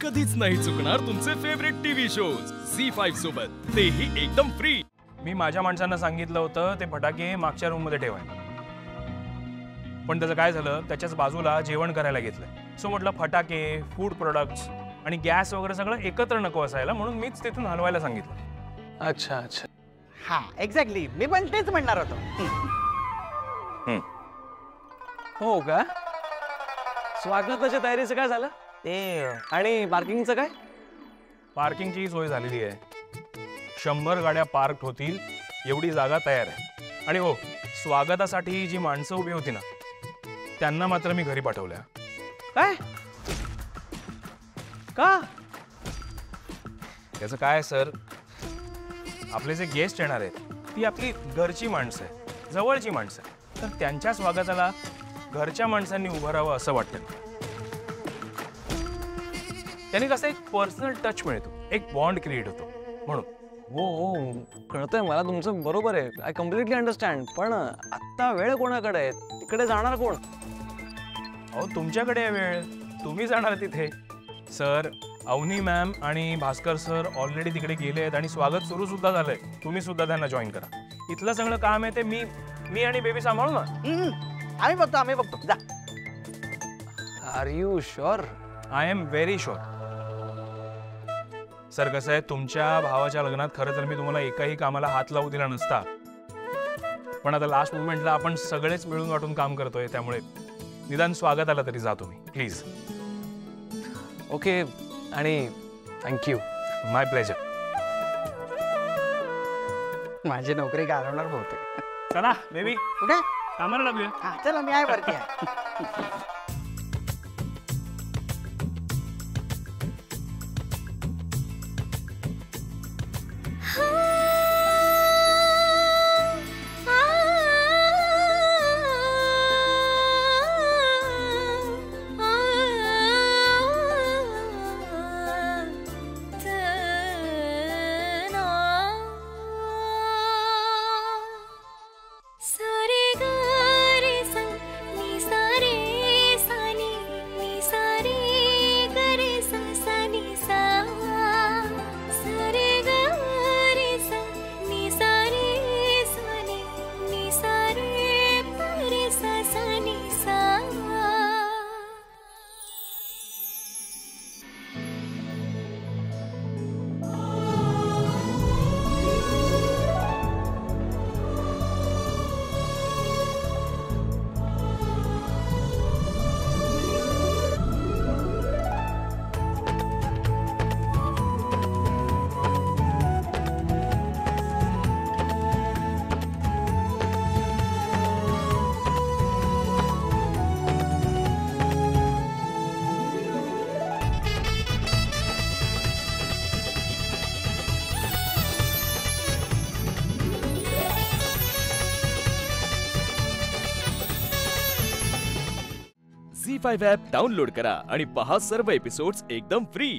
कधीच नाही चुकणार तुमचे फेवरेट टीव्ही शोज झी5 सोबत, तेही एकदम फ्री। मी माझ्या माणसांना सांगितलं होतं ते फटाके मागच्या रूम मध्ये ठेवायला, पण त्याचं काय झालं, त्याच्याच बाजूला जेवण करायला घेतलं। सो म्हटलं फटाके, फूड प्रोडक्ट्स आणि गॅस वगैरे सगळं एकत्र नको असायला, म्हणून मीच तिथून हलवायला सांगितलं। अच्छा अच्छा, हा एक्झॅक्टली, मी पण तेच म्हणणार होतो। हो का? स्वागताच्या तयारीचं काय झालं ते, आणि पार्किंगचं काय? पार्किंगची सोय झालेली आहे, 100 गाड्या पार्क होतील एवढी जागा तयार आहे। आणि हो, स्वागतासाठी जी माणसं उभी होती ना, त्यांना मात्र मी घरी पाठवल्या। काय? का? त्याचं काय सर, आपले जे गेस्ट येणार आहेत ती आपली घरची माणसं आहेत, जवळची माणसं आहेत, तर त्यांच्या स्वागताला घरच्या माणसांनी उभं राहावं असं वाटतं। त्यांनी कसं एक पर्सनल टच मिळतो, एक बॉन्ड क्रिएट होतो म्हणून। हो हो, कळतंय मला तुमचं, बरोबर आहे, आय कम्प्लिटली अंडरस्टँड। पण आत्ता वेळ कोणाकडे आहे, तिकडे जाणार कोण? अहो तुमच्याकडे आहे वेळ, तुम्ही जाणार तिथे। सर, अवनी मॅम आणि भास्कर सर ऑलरेडी तिकडे गेले आहेत आणि स्वागत सुरू सुद्धा झालंय, तुम्ही सुद्धा त्यांना जॉईन करा। इथलं सगळं काम आहे ते मी आणि बेबी सांभाळू ना। आम्ही बघतो जा। Are you sure? I am very sure. Sir कसं आहे, तुमच्या भावाच्या लग्नात खरं तर मी तुम्हाला एकाही कामाला हात लावू दिला नसता, पण आता लास्ट मोमेंटला आपण सगळेच मिळून वाटून काम करतोय, त्यामुळे निदान स्वागत आलं तरी जा तुम्ही प्लीज। ओके, आणि थँक्यू। माय प्लेजर। माझी नोकरी गारवणार बहुतेक। चला बेबी, कुठे? कामाला लागूया। हा चला, मी आहे वरती आहे। झी5 ॲप डाउनलोड करा आणि पहा सर्व एपिसोड्स एकदम फ्री।